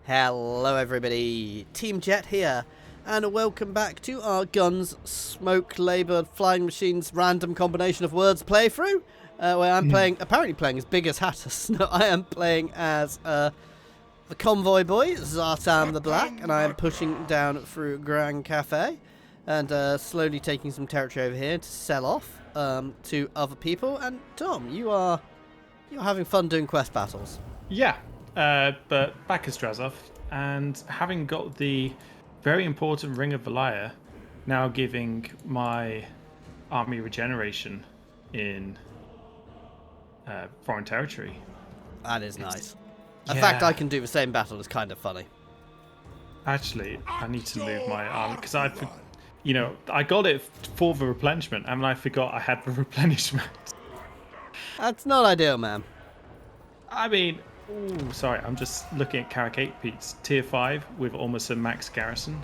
Hello everybody, Team Jet here, and welcome back to our Guns, Smoke, Labour, Flying Machines random combination of words playthrough, where I'm apparently playing as Big as Hattus. No, I am playing as the convoy boy, Zhatan the Black, and I am pushing down through Grand Cafe, and slowly taking some territory over here to sell off to other people. And Tom, you're having fun doing quest battles. Yeah. But back as Drazhoath, and having got the very important Ring of Valaya, now giving my army regeneration in foreign territory. That is nice. The fact I can do the same battle is kind of funny. Actually, I need to move my army because I got it for the replenishment, and I forgot I had the replenishment. That's not ideal, man. I mean. Ooh, sorry, I'm just looking at Caracate Pete's tier 5 with almost a max garrison.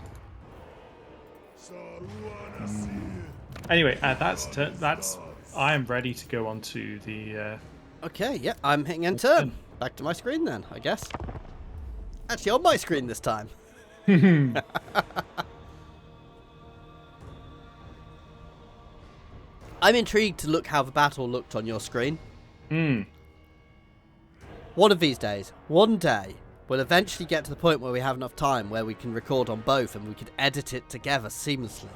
Anyway, that's I am ready to go on to the. Okay, yeah, I'm hitting enter. Back to my screen then, I guess. Actually, on my screen this time. I'm intrigued to look how the battle looked on your screen. One of these days, one day, we'll eventually get to the point where we have enough time where we can record on both and we can edit it together seamlessly.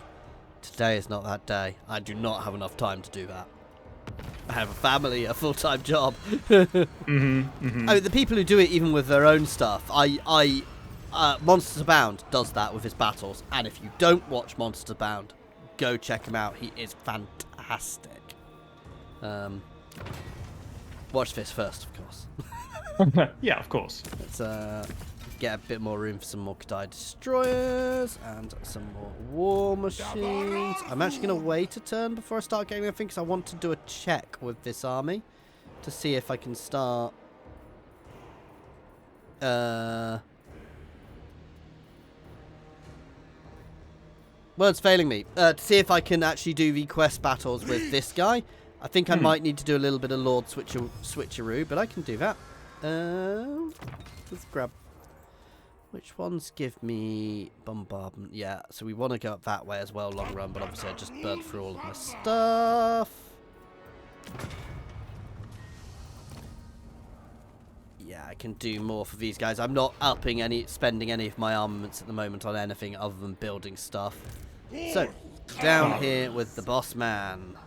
Today is not that day. I do not have enough time to do that. I have a family, a full-time job. I mean, the people who do it even with their own stuff, Monsters Abound does that with his battles, and if you don't watch Monsters Abound, go check him out. He is fantastic. Watch this first, of course. Yeah, of course. Let's get a bit more room for some more Kadai destroyers and some more war machines. I'm actually going to wait a turn before I start getting everything because I want to do a check with this army to see if I can start. Words failing me. To see if I can actually do the quest battles with this guy. I think I might need to do a little bit of Lord Switcheroo, but I can do that. Let's grab. Which ones give me bombardment? Yeah, so we want to go up that way as well, long run, but obviously I just burned through all of my stuff. Yeah, I can do more for these guys. I'm not spending any of my armaments at the moment on anything other than building stuff. So, down here with the boss man.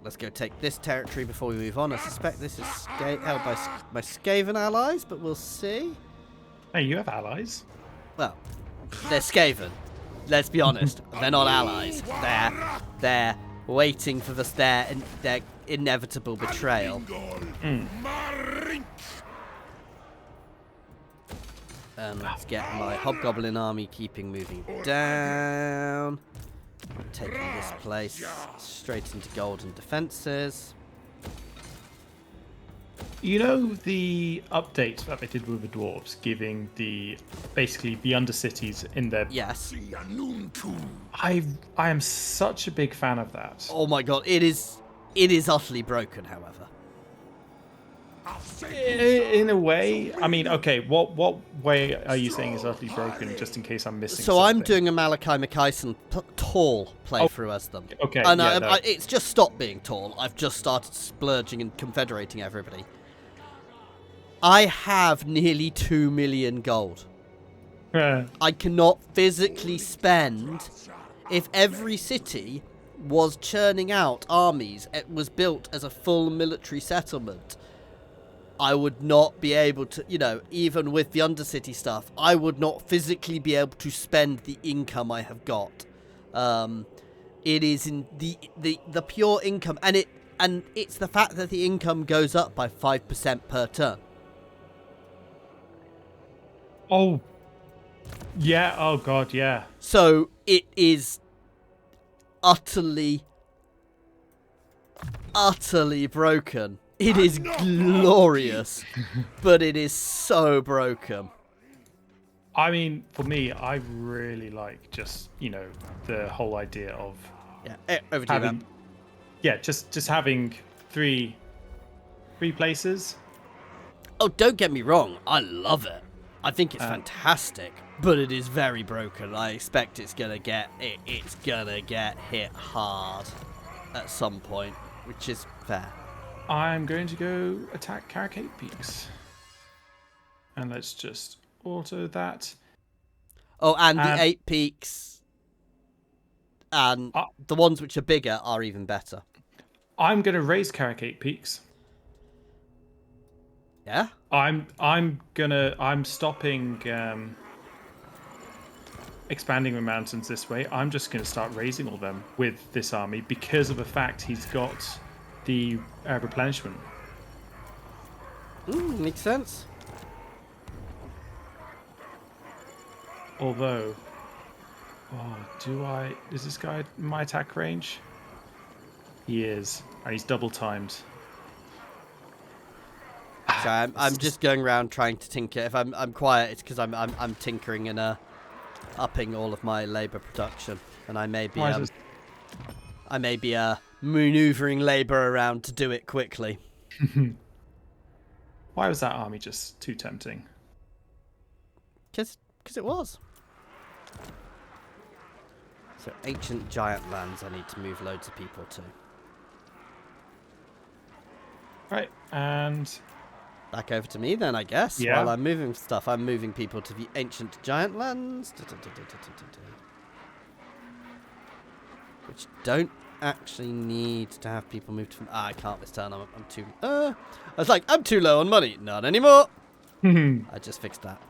Let's go take this territory before we move on. I suspect this is held by my Skaven allies, but we'll see. Hey, you have allies? Well, they're Skaven. Let's be honest. They're not allies. They're waiting for their inevitable betrayal. Let's get my Hobgoblin army keeping moving down. Taking this place straight into golden defences. You know the update that they did with the dwarves, giving basically the undercities in their. Yes. I am such a big fan of that. Oh my god, it is utterly broken, however. In a way, I mean, okay, what way are you saying is utterly broken, just in case I'm missing something? I'm doing a Malachi McKyson tall playthrough as them. Okay, and it's just stopped being tall. I've just started splurging and confederating everybody. I have nearly 2 million gold. I cannot physically spend. If every city was churning out armies, it was built as a full military settlement, I would not be able to, even with the Undercity stuff, I would not physically be able to spend the income I have got. It is in the pure income, and it's the fact that the income goes up by 5% per turn. Oh, yeah. Oh god, yeah. So it is utterly broken. It is glorious, but it is so broken. I mean, for me, I really like just, the whole idea of over to having, just having three places Oh, don't get me wrong. I love it. I think it's fantastic, but it is very broken. I expect it's gonna get hit hard at some point, which is fair. I'm going to go attack Caracate Peaks. And let's just auto that. Oh, and the 8 peaks and the ones which are bigger are even better. I'm going to raise Caracate Peaks. Yeah? I'm stopping expanding the mountains this way. I'm just going to start raising all of them with this army because of the fact he's got the replenishment. Makes sense. Although, is this guy in my attack range? He is, and he's double timed. So I'm just going around trying to tinker. If I'm quiet, it's because I'm tinkering and upping all of my labor production, and I may be maneuvering labor around to do it quickly. Why was that army just too tempting? Because it was. So ancient giant lands I need to move loads of people to. Right, and back over to me then, I guess. Yeah. While I'm moving stuff, I'm moving people to the ancient giant lands. Which don't actually need to have people move to... I can't this turn. I'm too... I was like, I'm too low on money. Not anymore. I just fixed that.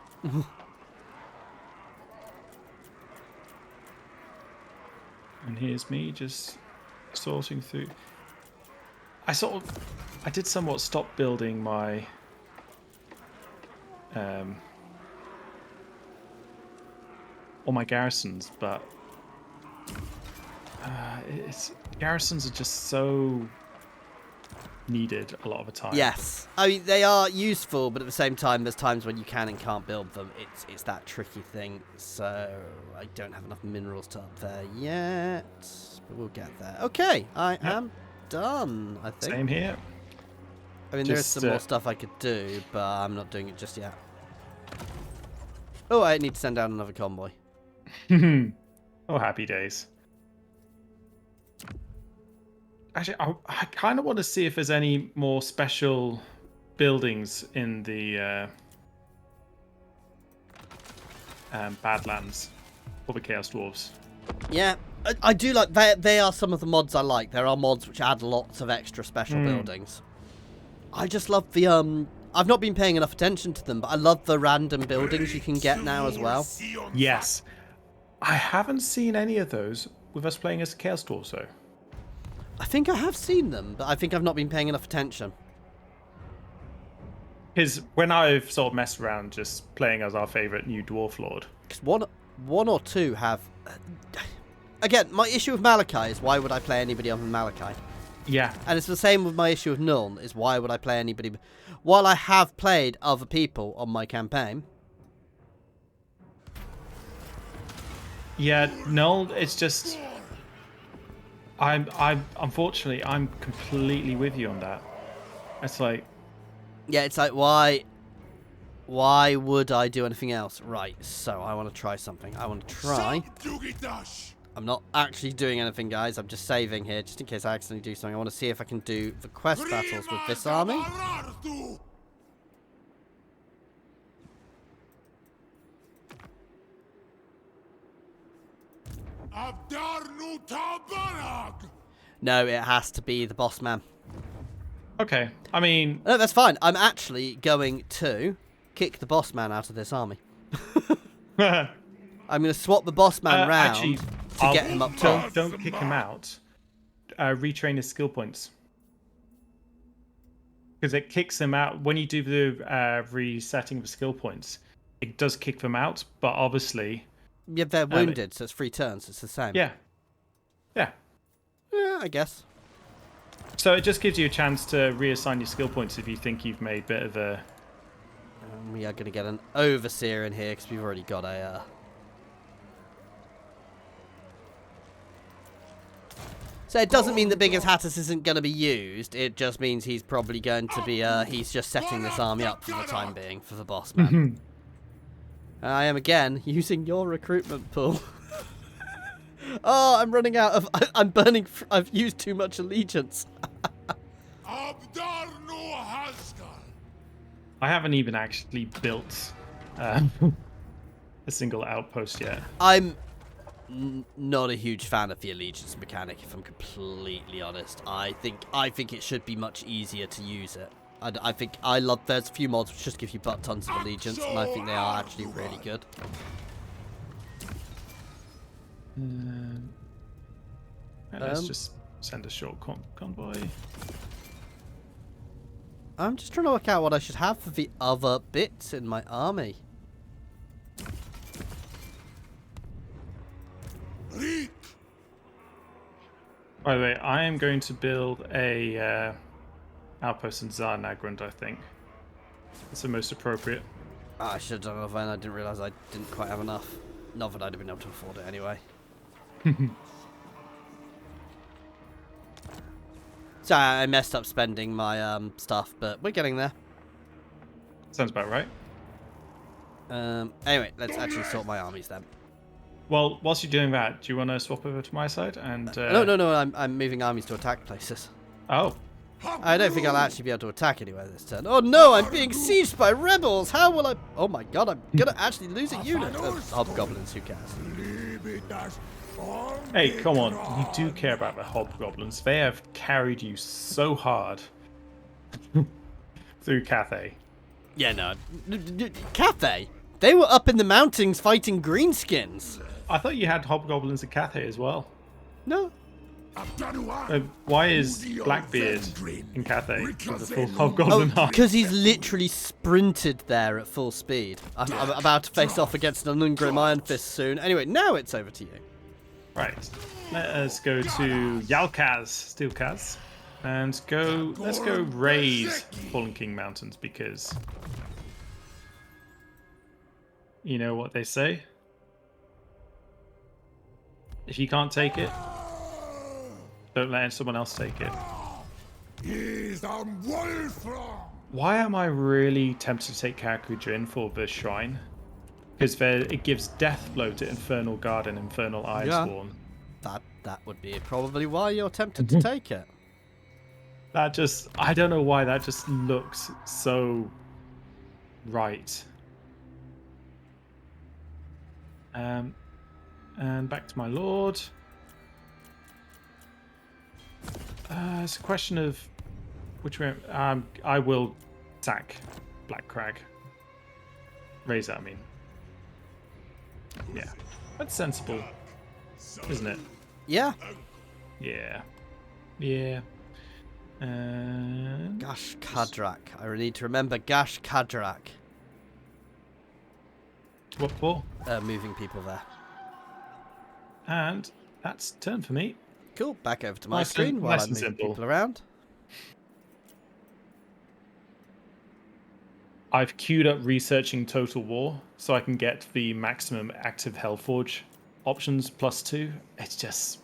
And here's me just sorting through. I did somewhat stop building my all my garrisons, but garrisons are just so needed a lot of the time. Yes. I mean, they are useful, but at the same time, there's times when you can and can't build them. It's that tricky thing. So I don't have enough minerals to up there yet, but we'll get there. Okay, I am done, I think. Same here. I mean, there's some more stuff I could do, but I'm not doing it just yet. Oh, I need to send down another convoy. Oh, happy days. Actually, I kind of want to see if there's any more special buildings in the Badlands for the Chaos Dwarfs. Yeah, I do like... They are some of the mods I like. There are mods which add lots of extra special buildings. I just love the... I've not been paying enough attention to them, but I love the random buildings you can get now as well. Yes. I haven't seen any of those with us playing as Chaos Dwarfs, though. I think I have seen them, but I think I've not been paying enough attention. Because when I've sort of messed around just playing as our favourite new Dwarf Lord... Because one or two have... Again, my issue with Malachi is why would I play anybody other than Malachi? Yeah. And it's the same with my issue with Nuln, is why would I play anybody... While I have played other people on my campaign... Yeah, Nuln, it's just... Unfortunately, I'm completely with you on that. It's like... Yeah, it's like, why would I do anything else? Right, so I want to try something. I want to try... I'm not actually doing anything, guys. I'm just saving here, just in case I accidentally do something. I want to see if I can do the quest battles with this army. No, it has to be the boss man. Okay, I mean... No, that's fine. I'm actually going to kick the boss man out of this army. I'm going to swap the boss man round to get him up top. Don't kick him out. Retrain his skill points. Because it kicks him out. When you do the resetting of skill points, it does kick them out, but obviously... Yeah, they're wounded, so it's 3 turns. It's the same. Yeah. Yeah. Yeah, I guess. So it just gives you a chance to reassign your skill points if you think you've made a bit of a... We are going to get an overseer in here because we've already got a... So it doesn't mean that Biggest Hattus isn't going to be used. It just means he's probably going to be, he's just setting this army up for the time being for the boss man. I am again using your recruitment pool. Oh, I'm running out of, I'm burning, I've used too much allegiance. I haven't even actually built a single outpost yet. I'm not a huge fan of the allegiance mechanic, if I'm completely honest. I think it should be much easier to use it. I think there's a few mods which just give you butt tons of allegiance, and I think they are actually really good. Let's just send a short convoy. I'm just trying to work out what I should have for the other bits in my army. By the way, I am going to build a outpost in Zarnagrund, I think. It's the most appropriate. Oh, I should have done it then. I didn't realise I didn't quite have enough. Not that I'd have been able to afford it anyway. So I messed up spending my stuff, but we're getting there. Sounds about right. Anyway, let's actually sort my armies then. Well, whilst you're doing that, do you want to swap over to my side? And No. I'm moving armies to attack places. Oh. I don't think I'll actually be able to attack anywhere this turn. Oh no, I'm being sieged by rebels. How will I? Oh my god, I'm gonna actually lose a unit. Hobgoblins, who cares? Hey, come on. You do care about the hobgoblins. They have carried you so hard through Cathay. Yeah, no. Cathay? They were up in the mountains fighting greenskins. I thought you had hobgoblins at Cathay as well. No. Why is Blackbeard in Cathay with the full hobgoblin army? Because he's literally sprinted there at full speed. I'm about to face off against an Ungrim Iron Fist soon. Anyway, now it's over to you. Right. Let us go to Yalkaz, Steelkaz, and let's go raid Fallen King Mountains, because you know what they say? If you can't take it, don't let someone else take it. Why am I really tempted to take Karakujin for the shrine? Because it gives death blow to Infernal Guard and Infernal Iceborne. That would be probably why you're tempted to take it. I don't know why, that just looks so right. And back to my lord. It's a question of which way. I will sack Black Crag. Raise that, I mean. Yeah, that's sensible, isn't it? Yeah. Yeah. Gash Kadrak. I need to remember Gash Kadrak. What for? Moving people there. And that's turn for me. Cool. Back over to my screen while I'm moving people around. I've queued up researching Total War so I can get the maximum active Hellforge options +2. It's just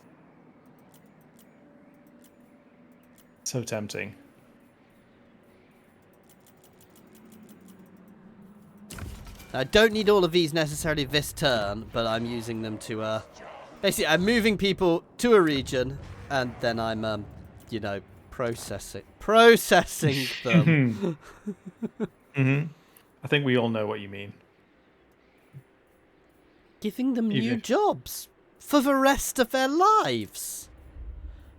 so tempting. I don't need all of these necessarily this turn, but I'm using them to basically I'm moving people to a region, and then I'm you know, processing them. I think we all know what you mean. Giving them new jobs for the rest of their lives.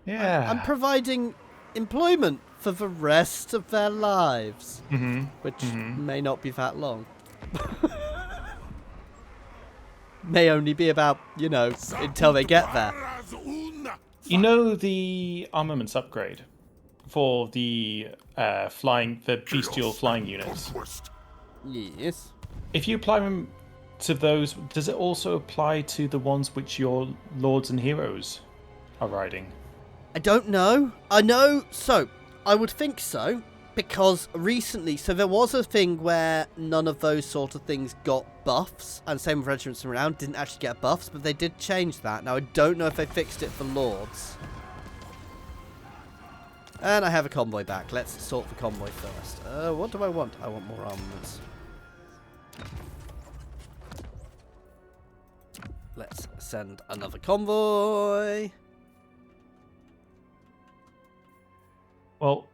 Yeah. I'm providing employment for the rest of their lives, which may not be that long. May only be about, you know, until they get there. You know the armaments upgrade for the bestial flying units? Yes. If you apply them to those, does it also apply to the ones which your lords and heroes are riding? I don't know. I know, so I would think so, because recently, so there was a thing where none of those sort of things got buffs, and same with Regiments Around didn't actually get buffs, but they did change that. Now I don't know if they fixed it for lords. And I have a convoy back. Let's sort the convoy first. What do I want? I want more armaments. Let's send another convoy. Well,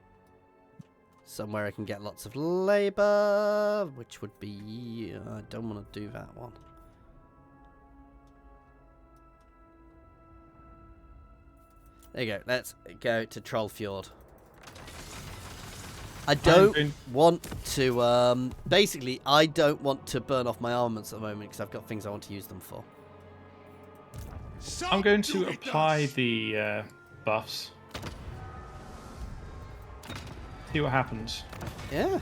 somewhere I can get lots of labour, which would be... I don't want to do that one. There you go. Let's go to Trollfjord. I don't want to... basically, I don't want to burn off my armaments at the moment because I've got things I want to use them for. I'm going to apply the buffs. See what happens. Yeah.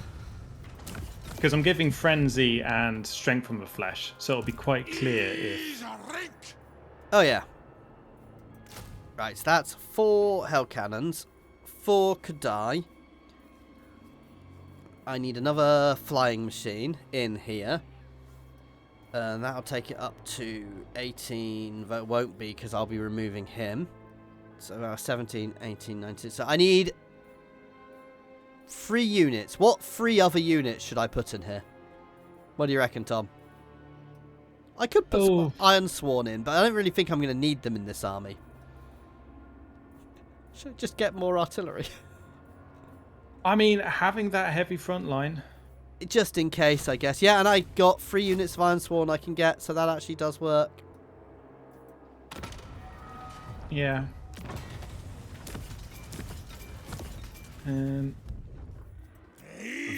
Because I'm giving Frenzy and Strength from the Flesh, so it'll be quite clear if... Oh, yeah. Right, so that's 4 Hell Cannons, 4 Kadai. I need another flying machine in here. And that'll take it up to 18, though it won't be because I'll be removing him. So 17, 18, 19. So I need 3 units. What 3 other units should I put in here? What do you reckon, Tom? I could put some Iron Sworn in, but I don't really think I'm going to need them in this army. Should I just get more artillery? I mean, having that heavy front line... Just in case, I guess. Yeah, and I got 3 units of Iron Sworn I can get, so that actually does work. Yeah.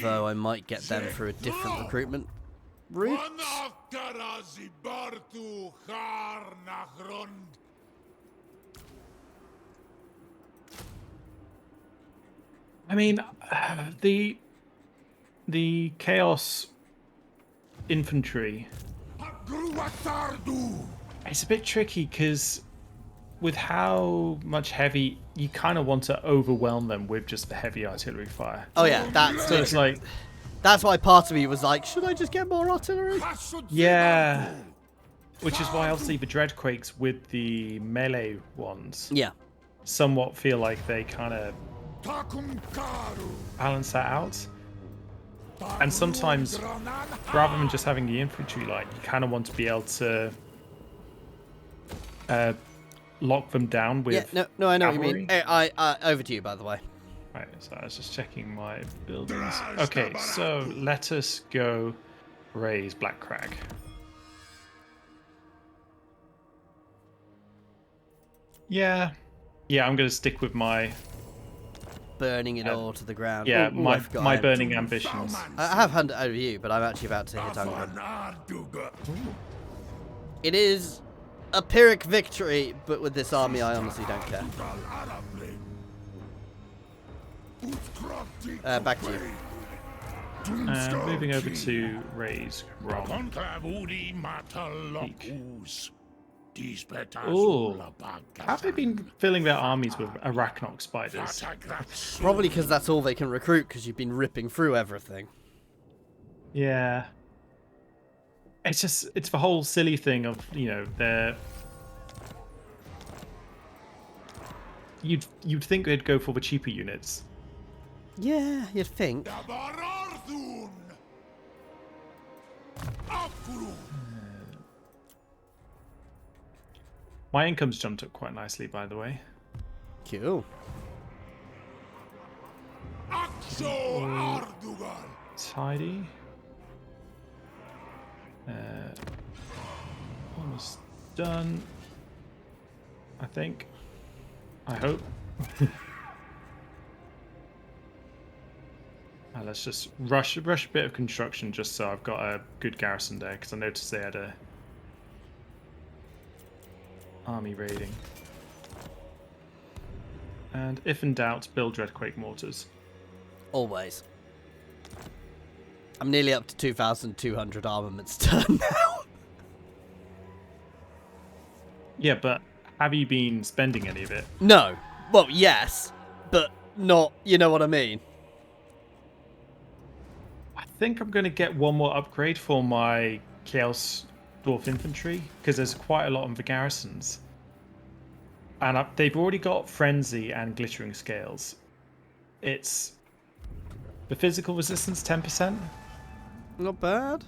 Though I might get them through a different recruitment route. I mean, the Chaos infantry, it's a bit tricky because with how much heavy, you kind of want to overwhelm them with just the heavy artillery fire. Oh yeah, that's so it's like, that's why part of me was like, should I just get more artillery? Yeah, which is why obviously the Dreadquakes with the melee ones, yeah, somewhat feel like they kind of balance that out. And sometimes, rather than just having the infantry line, you kind of want to be able to lock them down with. Yeah, no, I know cavalry. what you mean. I over to you, by the way. Right, so I was just checking my buildings. Okay, so let us go raise Black Crag. Yeah, I'm going to stick with my burning it all to the ground. Yeah, my burning ambitions. I have handed it over you, but I'm actually about to hit Angron. It is a Pyrrhic victory, but with this army, I honestly don't care. Back to you. Moving over to raise Grom. Ooh, have they been filling their armies with Arachnok spiders? Probably because that's all they can recruit, because you've been ripping through everything. Yeah. It's the whole silly thing of, you know, they're... You'd think they'd go for the cheaper units. Yeah, you'd think. My income's jumped up quite nicely, by the way. Cool. Tidy. Almost done. I think. I hope. Let's just rush a bit of construction just so I've got a good garrison there, because I noticed they had a army raiding. And if in doubt, build Dreadquake mortars. Always. I'm nearly up to 2,200 armaments turn now. Yeah, but have you been spending any of it? No. Well, yes, but not, you know what I mean. I think I'm going to get one more upgrade for my Chaos Dwarf infantry, because there's quite a lot of the garrisons. And they've already got Frenzy and Glittering Scales. It's the physical resistance 10%. Not bad.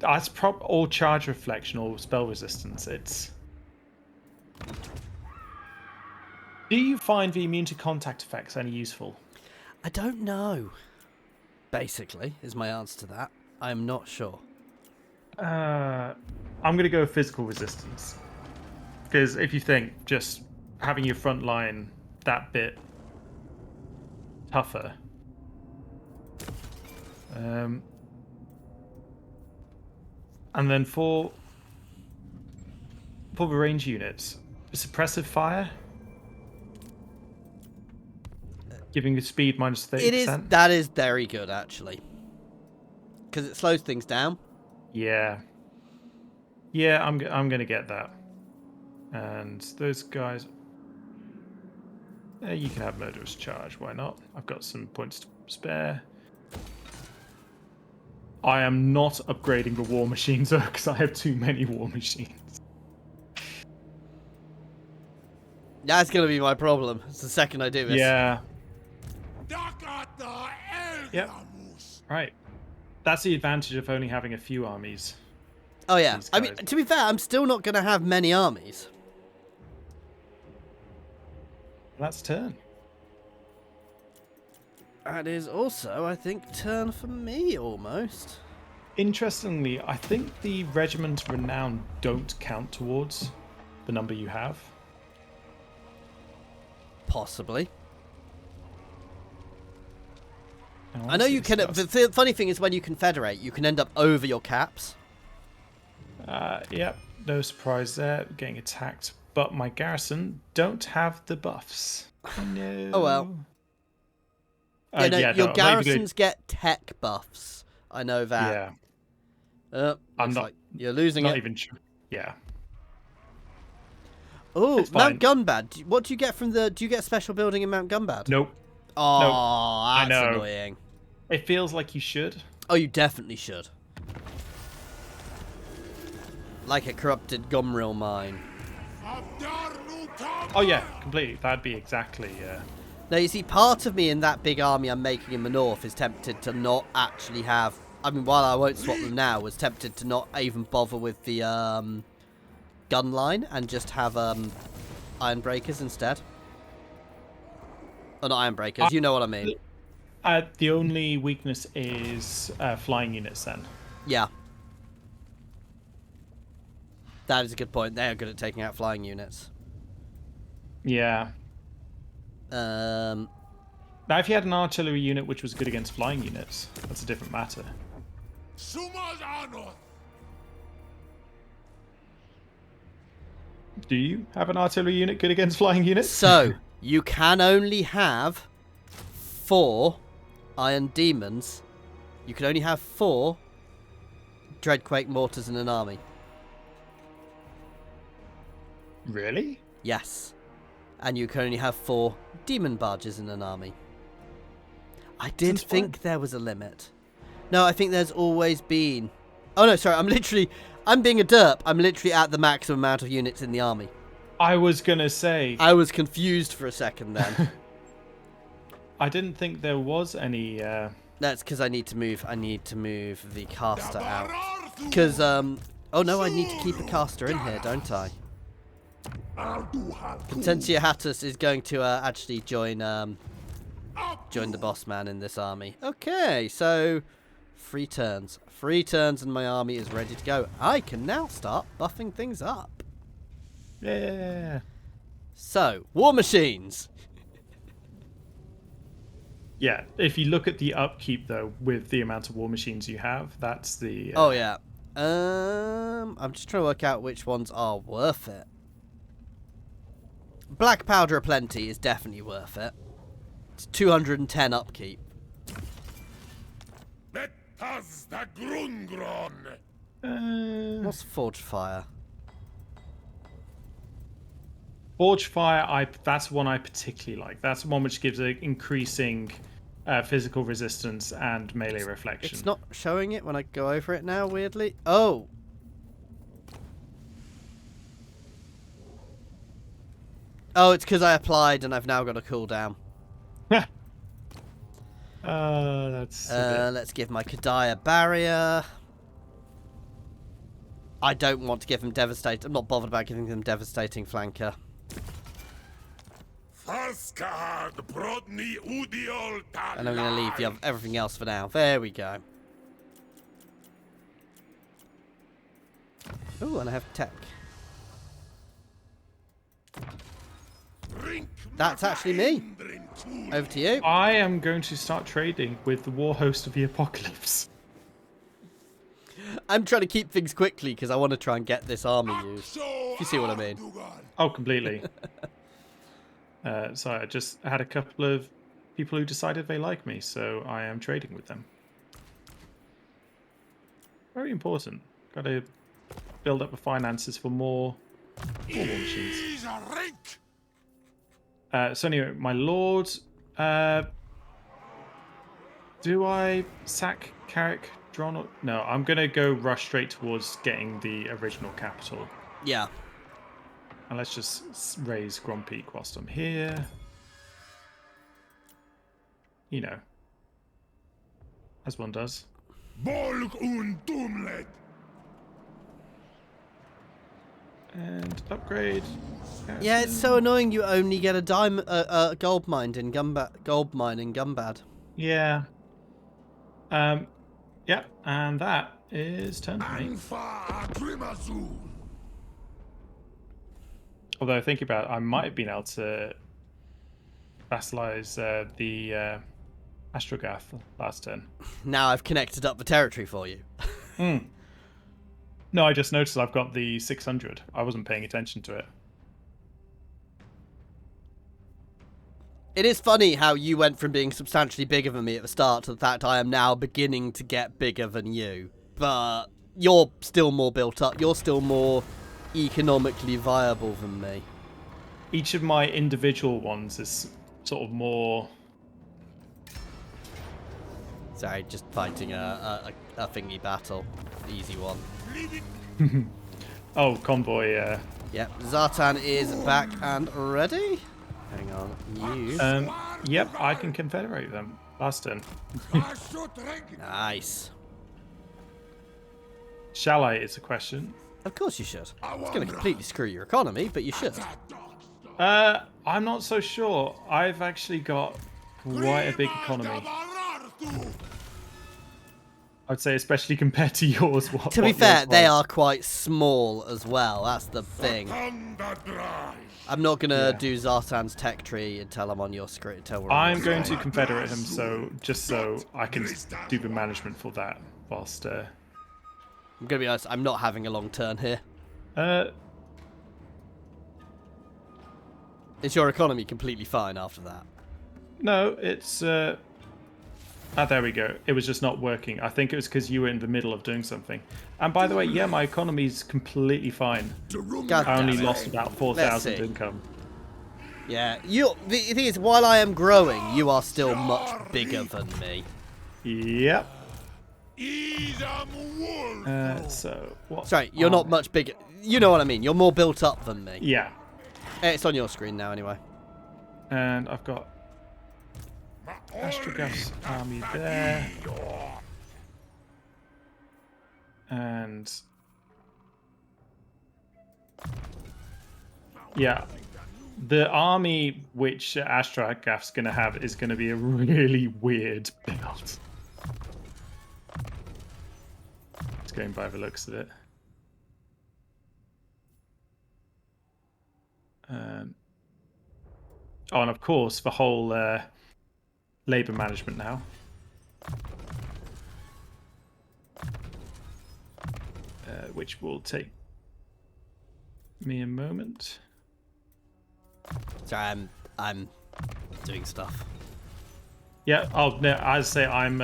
That's or charge reflection or spell resistance. It's. Do you find the immune to contact effects any useful? I don't know. Basically, is my answer to that. I'm not sure. I'm going to go with physical resistance. Because if you think just having your front line that bit tougher. And then for the range units, suppressive fire, giving you speed minus 30%. That is very good actually, because it slows things down. Yeah, I'm gonna get that. And those guys, you can have murderous charge. Why not? I've got some points to spare. I am not upgrading the war machines because I have too many war machines. That's gonna be my problem. It's the second I do this. Yeah. Yep. Right. That's the advantage of only having a few armies. Oh yeah. I mean, to be fair, I'm still not gonna have many armies. That's turn. That is also, I think, turn for me almost. Interestingly, I think the regiment renown don't count towards the number you have. Possibly. I know you can. The funny thing is, when you confederate, you can end up over your caps. Yep, no surprise there. Getting attacked, but my garrison don't have the buffs. No. Oh well. Your garrisons get tech buffs. I know that. Yeah. I'm not. Like you're losing not it. Even sure. Yeah. Oh, Mount Gunbad. What do you get from the? Do you get special building in Mount Gunbad? Nope. Oh, nope. That's annoying. It feels like you should. Oh, you definitely should. Like a corrupted Gumrill mine. Oh yeah, completely. That'd be exactly. Now you see, part of me in that big army I'm making in the north is tempted to not actually have. I mean, while I won't swap them now, was tempted to not even bother with the gun line and just have iron breakers instead. Oh, not iron breakers. You know what I mean. The only weakness is flying units then. Yeah. That is a good point. They are good at taking out flying units. Yeah. Now, if you had an artillery unit which was good against flying units, that's a different matter. Do you have an artillery unit good against flying units? So, you can only have 4 Iron Demons. You can only have 4 Dreadquake Mortars in an army. Really? Yes. And you can only have 4 Demon Barges in an army. I did think there was a limit. No, I think there's always been... Oh no, sorry, I'm being a derp. I'm literally at the maximum amount of units in the army. I was gonna say... I was confused for a second then. I didn't think there was any... That's because I need to move the caster out. Because, oh no, I need to keep a caster in here, don't I? Potentia Hattus is going to actually join the boss man in this army. Okay, so 3 turns. 3 turns and my army is ready to go. I can now start buffing things up. Yeah. So, war machines. Yeah, if you look at the upkeep though, with the amount of war machines you have, that's the... Oh yeah. I'm just trying to work out which ones are worth it. Black Powder Aplenty is definitely worth it. It's 210 upkeep. What's Forge Fire? Forge Fire, that's one I particularly like. That's one which gives an increasing physical resistance and melee reflection. It's not showing it when I go over it now, weirdly. Oh! Oh, it's because I applied and I've now got a cooldown. That's a bit... Let's give my Kadai a barrier. I don't want to give him devastating. I'm not bothered about giving them devastating flanker. And I'm going to leave everything else for now. There we go. Ooh, and I have tech. That's actually me. Over to you. I am going to start trading with the War Host of the Apocalypse. I'm trying to keep things quickly because I want to try and get this army used. If you see what I mean. Oh, completely. So I just had a couple of people who decided they like me, so I am trading with them. Very important. Got to build up the finances for more war machines. So anyway, my lord, do I sack Carrick, Drazhoath? No, I'm going to go rush straight towards getting the original capital. Yeah. And let's just raise Grand Peak whilst I'm here. You know, as one does. And upgrade. Yeah, it's so annoying. You only get a gold mine in Gumbad. Yeah. Yeah, and that is turn for me. Although thinking about it, I might have been able to vassalize the Astrogath last turn. Now I've connected up the territory for you. No, I just noticed I've got the 600. I wasn't paying attention to it. It is funny how you went from being substantially bigger than me at the start to the fact I am now beginning to get bigger than you. But you're still more built up. You're still more economically viable than me. Each of my individual ones is sort of more... Sorry, just fighting a thingy battle. Easy one. Oh, convoy. Yep, Zhatan is back and ready. Hang on, you. Yep, I can confederate them. Last turn. Nice. Shall I? It's a question. Of course you should. It's going to completely screw your economy, but you should. I'm not so sure. I've actually got quite a big economy. I'd say especially compared to yours. To be fair, they are quite small as well. That's the thing. I'm not going to do Zartan's tech tree until I'm on your screen. I'm going to confederate him just so I can do the management for that whilst... I'm going to be honest, I'm not having a long turn here. Is your economy completely fine after that? No, it's... there we go. It was just not working. I think it was because you were in the middle of doing something. And by the way, yeah, my economy's completely fine. I only lost about 4,000 income. Yeah, the thing is, while I am growing, you are still much bigger than me. Yep. So what? Sorry, you're not much bigger. You know what I mean. You're more built up than me. Yeah. It's on your screen now, anyway. And I've got Astrogath's army there. And yeah, the army which Astrogath's going to have is going to be a really weird build. It's going by the looks of it. Oh, and of course, the whole labor management now. Which will take me a moment. Sorry, I'm doing stuff. Yeah. Oh no. As I say, I'm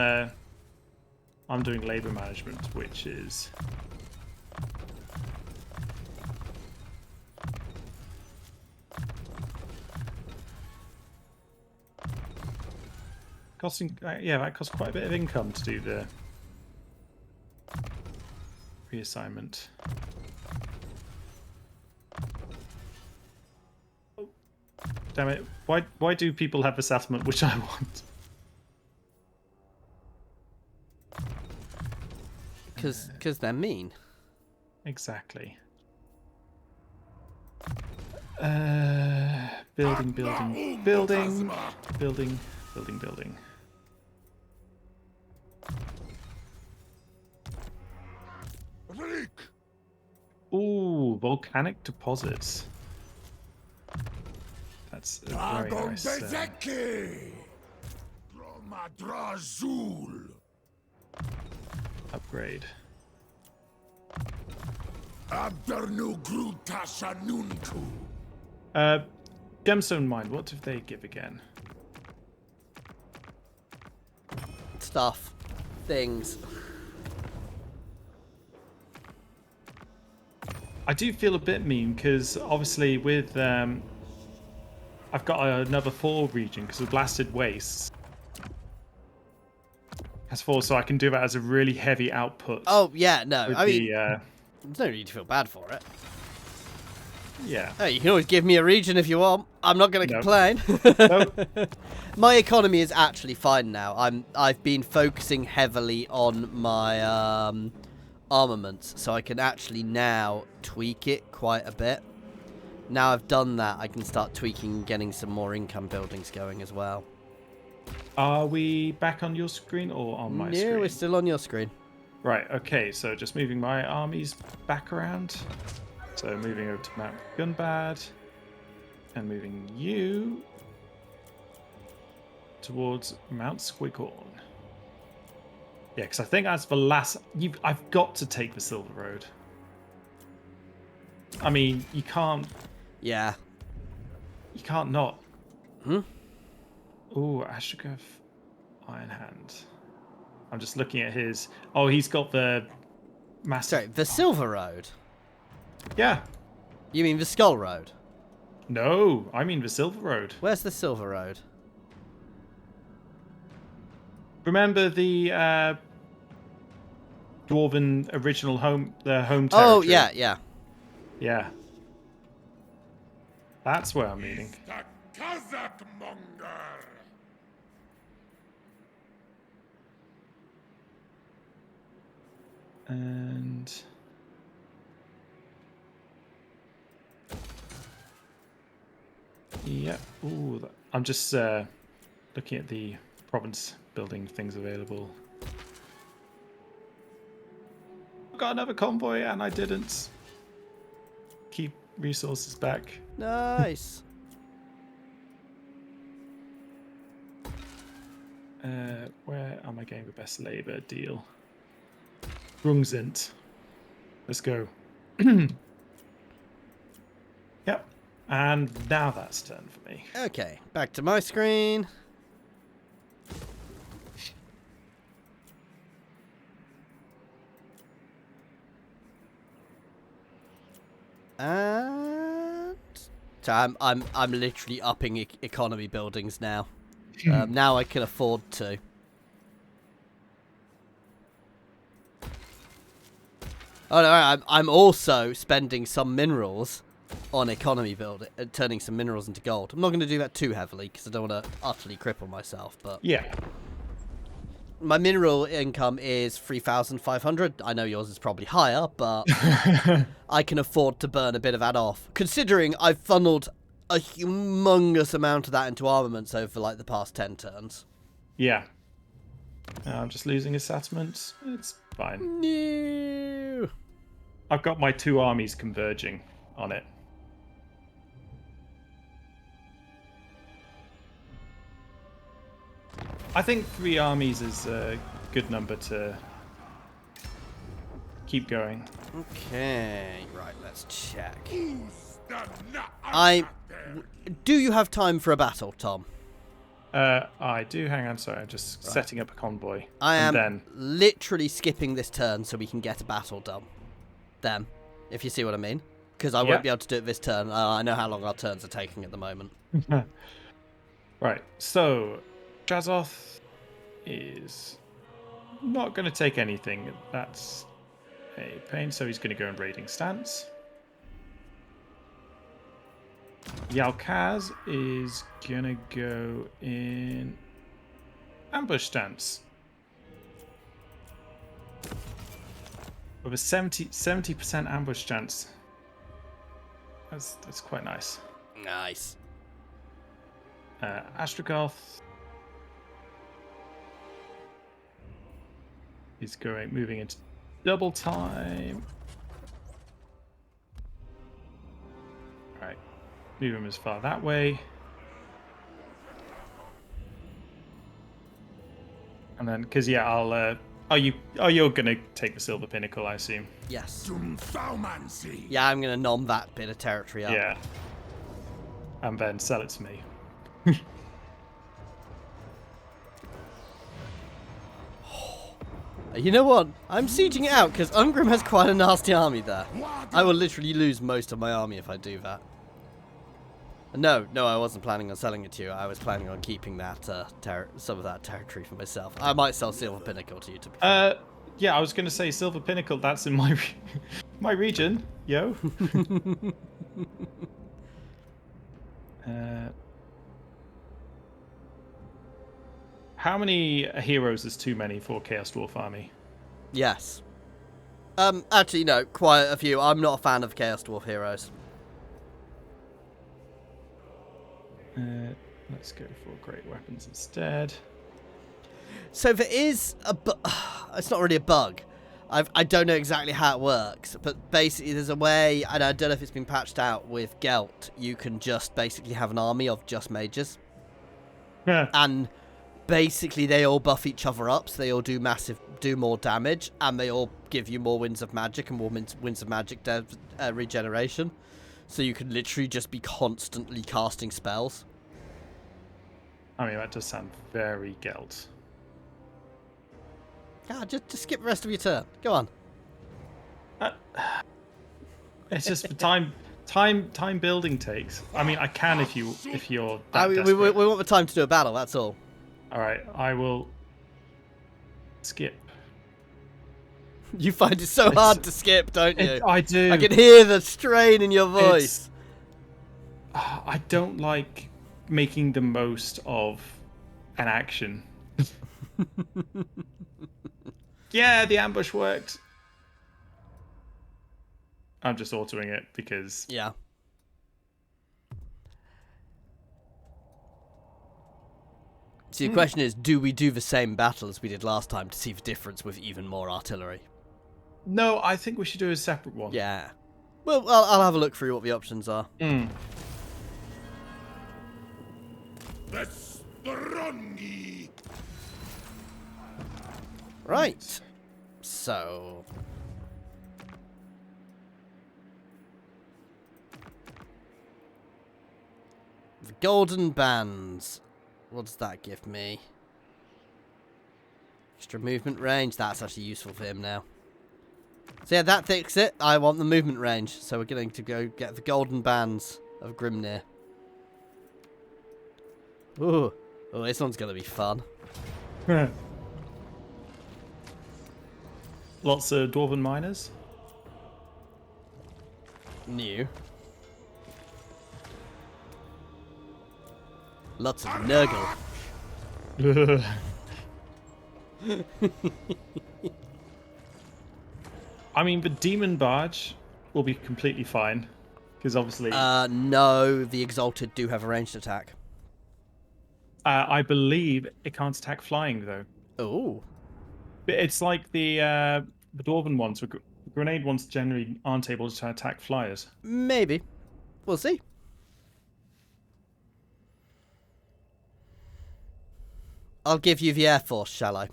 doing labor management, which is costing. Yeah, that costs quite a bit of income to do the reassignment. Oh, damn it! Why do people have the settlement which I want? Because they're mean. Exactly. Building. Ooh, volcanic deposits. That's a very nice. Upgrade. Gemstone mine. What do they give again? Stuff. Things. I do feel a bit mean because obviously with I've got another 4 region because of Blasted Wastes. Has 4, so I can do that as a really heavy output. Oh yeah, no. I mean, the, there's no need to feel bad for it. yeah. Hey, you can always give me a region if you want. I'm not going to complain. Nope. My economy is actually fine now. I've been focusing heavily on my armaments, so I can actually now tweak it quite a bit. Now I've done that, I can start tweaking and getting some more income buildings going as well. Are we back on your screen or on my screen? No, we're still on your screen. Right, okay, so just moving my armies back around. So moving over to Mount Gunbad and moving you towards Mount Squighorn. Yeah, because I think that's the last... I've got to take the Silver Road. I mean, you can't... Yeah. You can't not. Hmm? Ooh, Ashgraf Iron Hand. I'm just looking at his... Oh, he's got the... massive... Sorry, the Silver Road? Yeah. You mean the Skull Road? No, I mean the Silver Road. Where's the Silver Road? Remember the Dwarven original home territory? Oh, yeah, yeah. Yeah. That's where I'm meaning. And... yeah. Ooh, I'm just looking at the province building things available. I've got another convoy and I didn't keep resources back. Nice. Where am I getting the best labor deal? Rungsint. Let's go. Yep. And now that's turn for me. Okay, back to my screen. And so I'm literally upping economy buildings now. Now I can afford to. Oh no, I'm also spending some minerals on economy building, turning some minerals into gold. I'm not going to do that too heavily because I don't want to utterly cripple myself. But yeah, my mineral income is 3,500. I know yours is probably higher, but I can afford to burn a bit of that off. Considering I've funneled a humongous amount of that into armaments over like the past 10 turns. Yeah. I'm just losing a settlement. It's fine. No. I've got my 2 armies converging on it. I think 3 armies is a good number to keep going. Okay, right, let's check. Do you have time for a battle, Tom? I do. Hang on, sorry. I'm just setting up a convoy. I am literally skipping this turn so we can get a battle done. Then, if you see what I mean. Because I won't be able to do it this turn. I know how long our turns are taking at the moment. Right, so Drazhoath is not going to take anything. That's a pain, so he's going to go in raiding stance. Yalkaz is going to go in ambush stance. with a 70% ambush chance. That's quite nice. Nice. Astrogoth is moving into double time. All right, move him as far that way. And then, because yeah, I'll. You're gonna take the Silver Pinnacle, I assume. Yes. Yeah, I'm gonna nom that bit of territory up. Yeah. And then sell it to me. You know what? I'm sieging it out because Ungrim has quite a nasty army there. I will literally lose most of my army if I do that. No, I wasn't planning on selling it to you. I was planning on keeping that some of that territory for myself. I might sell Silver Pinnacle to you. To be fair. Yeah, I was going to say Silver Pinnacle. That's in my my region, yo. How many heroes is too many for Chaos Dwarf army? Yes. Actually, no, quite a few. I'm not a fan of Chaos Dwarf heroes. Let's go for great weapons instead. So there is it's not really a bug. I don't know exactly how it works, but basically there's a way, and I don't know if it's been patched out with Gelt, you can just basically have an army of just mages. Yeah. And basically they all buff each other up, so they all do more damage, and they all give you more winds of magic and more winds of magic regeneration. So you can literally just be constantly casting spells. I mean, that does sound very Gelt. Ah, just skip the rest of your turn. Go on. It's just the time building takes. I mean, I can if you're that we desperate. want the time to do a battle, that's all. All right, I will skip. You find it so hard to skip, don't you? I do. I can hear the strain in your voice. I don't like making the most of an action. Yeah, the ambush worked. I'm just autoing it because... Yeah. So your question is, do we do the same battle as we did last time to see the difference with even more artillery? No, I think we should do a separate one. Yeah. Well, I'll have a look through what the options are. Right. So... the golden bands. What does that give me? Extra movement range. That's actually useful for him now. So yeah, that fixes it. I want the movement range. So we're going to go get the golden bands of Grimnir. Ooh. Oh, this one's going to be fun. Lots of Dwarven miners. New. Lots of Nurgle. I mean, the demon barge will be completely fine. Because obviously... no, the Exalted do have a ranged attack. I believe it can't attack flying, though. Oh. It's like the Dwarven ones. The grenade ones generally aren't able to attack flyers. Maybe. We'll see. I'll give you the Air Force, shall I?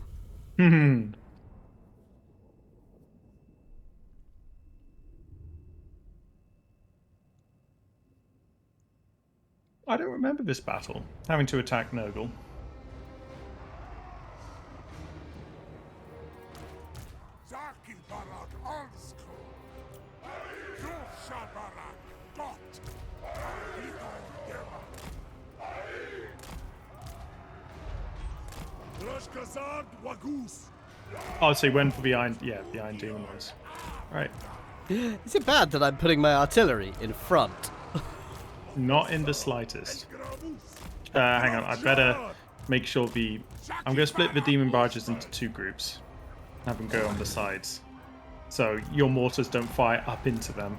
I don't remember this battle. Having to attack Nurgle. Oh, so he went for behind Demon ones. Right. Is it bad that I'm putting my artillery in front? Not in the slightest. Hang on, I better make sure I'm going to split the demon barges into two groups. Have them go on the sides. So your mortars don't fire up into them.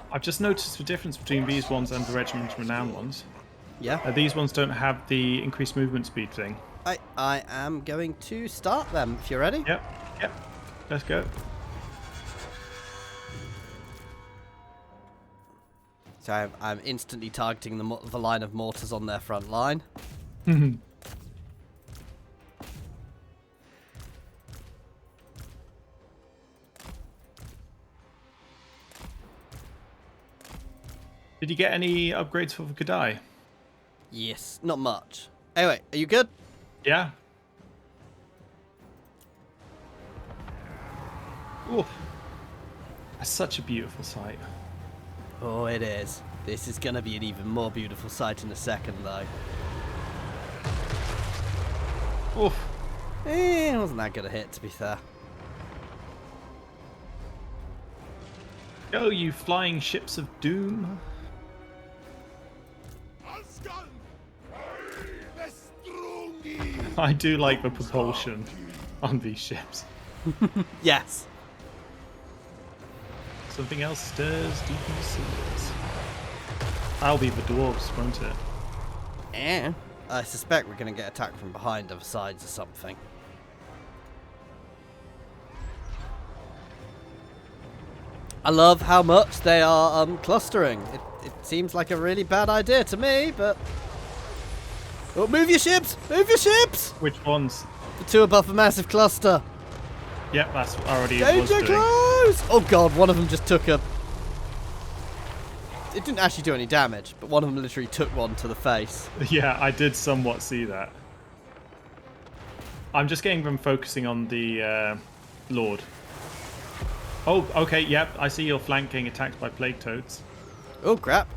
I've just noticed the difference between these ones and the Regiment's Renown ones. Yeah. These ones don't have the increased movement speed thing. I am going to start them, if you're ready. Yep. Let's go. So I'm instantly targeting the line of mortars on their front line. Did you get any upgrades for the Kadai? Yes, not much. Anyway, are you good? Yeah. Ooh. That's such a beautiful sight. Oh, it is. This is going to be an even more beautiful sight in a second, though. Oof. It wasn't that good a hit, to be fair. Go, you flying ships of doom. I do like the propulsion on these ships. Yes. Something else stirs deep in the seas. That'll be the dwarves, won't it? And I suspect we're going to get attacked from behind, other sides or something. I love how much they are clustering. It seems like a really bad idea to me, but... Oh, move your ships! Move your ships! Which ones? The two above the massive cluster. Yep, that's already Danger was doing. close! Oh god, one of them just took a... It didn't actually do any damage, but one of them literally took one to the face. Yeah, I did somewhat see that. I'm just getting them focusing on the Lord. Oh, okay, yep, I see you're flanking attacked by plague toads. Oh crap.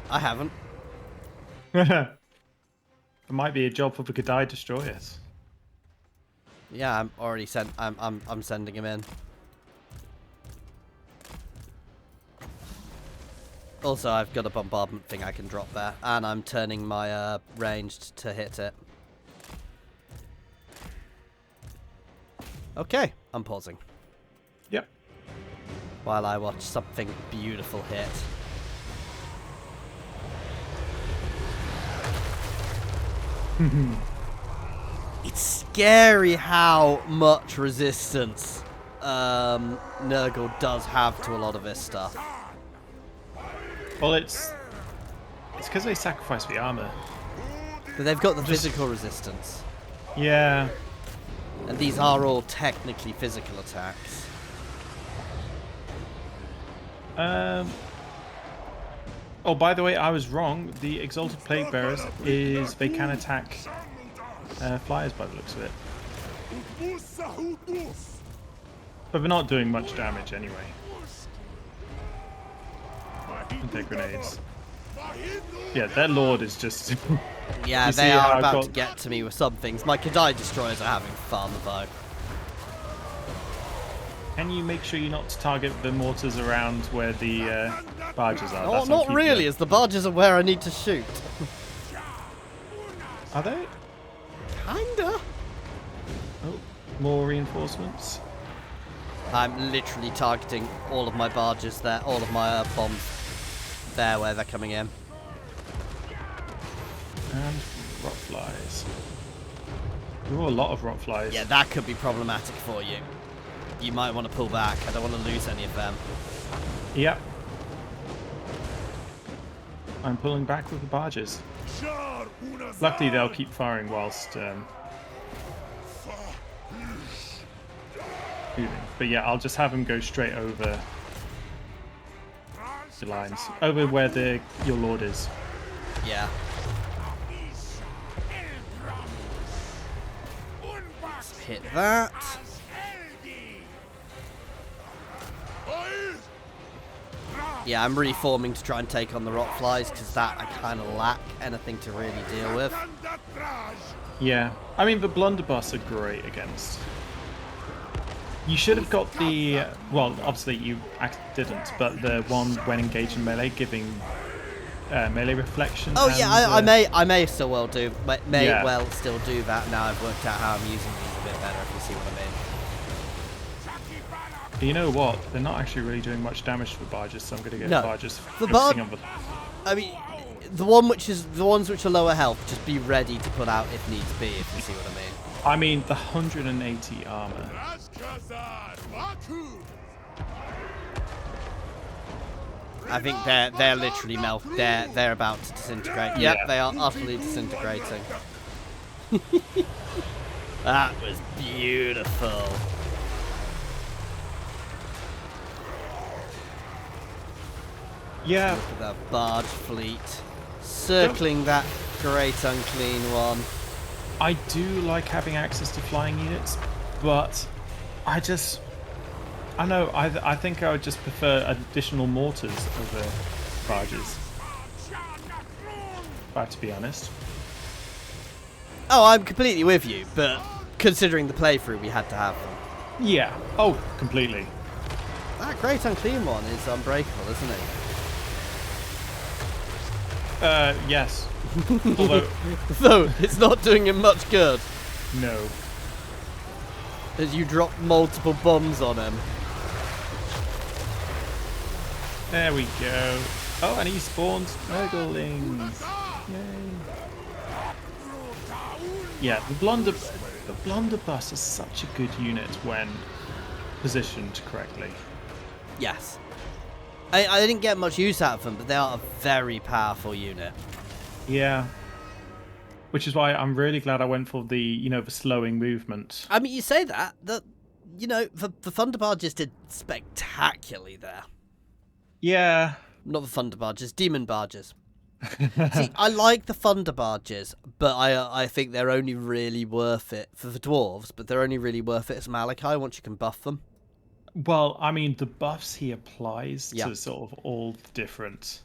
I haven't. It might be a job for the Kadai destroyers. Yeah, I'm already I'm sending him in. Also, I've got a bombardment thing I can drop there, and I'm turning my ranged to hit it. Okay, I'm pausing. Yep. While I watch something beautiful hit. It's scary how much resistance Nurgle does have to a lot of this stuff. Well, it's because they sacrifice the armor. But they've got the physical resistance. Yeah. And these are all technically physical attacks. Oh, by the way, I was wrong. The Exalted Plague Bearers they can attack flyers by the looks of it. But they're not doing much damage anyway. With their grenades. Yeah, their lord is just... Yeah, they are about to get to me with some things. My Kadai destroyers are having fun, though. Can you make sure you not target the mortars around where the barges are? Oh, not really, as the barges are where I need to shoot. Are they? Kinda. Oh, more reinforcements. I'm literally targeting all of my barges there, all of my bombs there where they're coming in. And rot flies. Ooh, a lot of rot flies. Yeah, that could be problematic for you. You might want to pull back. I don't want to lose any of them. Yep. I'm pulling back with the barges. Luckily, they'll keep firing whilst moving. But yeah, I'll just have them go straight over the lines, over where your lord is. Yeah. Let's hit that. Yeah, I'm reforming to try and take on the rock flies because that I kind of lack anything to really deal with. Yeah, I mean the blunderbuss are great against You should have got the well, obviously you didn't, but the one when engaged in melee, giving melee reflection. Oh and, yeah, I may still well do, well still do that now. I've worked out how I'm using these a bit better. If you see what I mean. You know what? They're not actually really doing much damage to the barges, so I'm going to get barges. The I mean, the ones which are lower health, just be ready to put out if needs be. If you see what I mean. I mean, the 180 armor. I think they're literally they're about to disintegrate. Yep, they are utterly disintegrating. That was beautiful. Yeah. Look at that barge fleet circling that great unclean one. I do like having access to flying units, but I know. I think I would just prefer additional mortars over barges. If I have to be honest. Oh, I'm completely with you, but considering the playthrough, we had to have them. Yeah. Oh, completely. That great unclean one is unbreakable, isn't it? Yes. Although, though it's not doing him much good. No. As you drop multiple bombs on him. There we go. Oh, and he spawned Nurglings. Yay. Yeah, the blunderbuss is such a good unit when positioned correctly. Yes. I didn't get much use out of them, but they are a very powerful unit. Yeah. Which is why I'm really glad I went for the, the slowing movement. I mean, you say that, the Thunder Barges did spectacularly there. Yeah. Not the Thunder Barges, Demon Barges. See, I like the Thunder Barges, but I think they're only really worth it for the Dwarves, but they're only really worth it as Malachi once you can buff them. Well, I mean, the buffs he applies to sort of all different...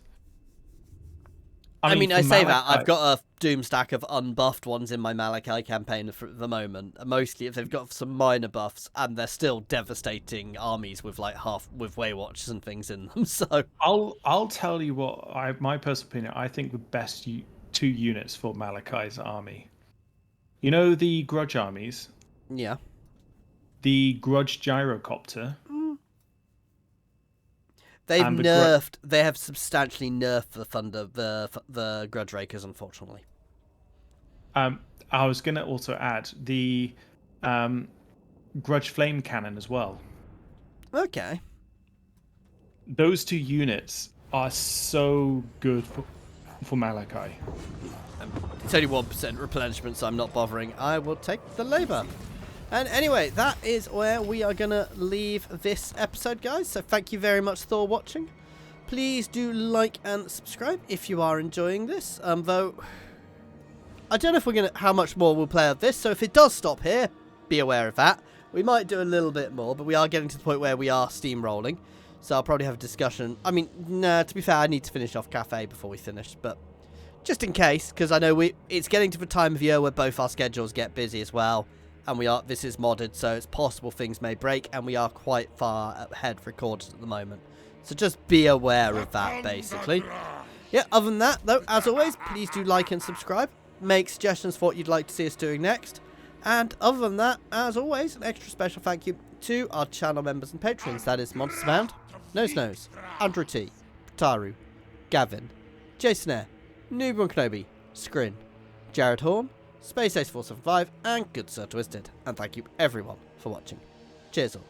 I mean, I say that. I've got a doom stack of unbuffed ones in my Malachi campaign for the moment. Mostly if they've got some minor buffs, and they're still devastating armies with with Waywatchers and things in them. So I'll tell you what, my personal opinion, I think the best two units for Malachi's army. You know the Grudge armies? Yeah. The Grudge Gyrocopter. They've nerfed. They have substantially nerfed the Grudge Rakers, unfortunately. I was going to also add the Grudge Flame Cannon as well. Okay. Those two units are so good for Malachi. It's only 1% replenishment, so I'm not bothering. I will take the labor. And anyway, that is where we are going to leave this episode, guys. So thank you very much for watching. Please do like and subscribe if you are enjoying this. Though, I don't know if how much more we'll play of this. So if it does stop here, be aware of that. We might do a little bit more, but we are getting to the point where we are steamrolling. So I'll probably have a discussion. I mean, no, to be fair, I need to finish off Cafe before we finish. But just in case, because I know it's getting to the time of year where both our schedules get busy as well. And this is modded, so it's possible things may break, and we are quite far ahead recorded at the moment. So just be aware of that, basically. Yeah, other than that, though, as always, please do like and subscribe. Make suggestions for what you'd like to see us doing next. And other than that, as always, an extra special thank you to our channel members and patrons. That is Monster Bound, Nose, Andrew T, Taru, Gavin, Jason Air, Newborn Kenobi, Scrin, Jared Horn, Space Ace 475, and Good Sir Twisted. And thank you everyone for watching. Cheers all.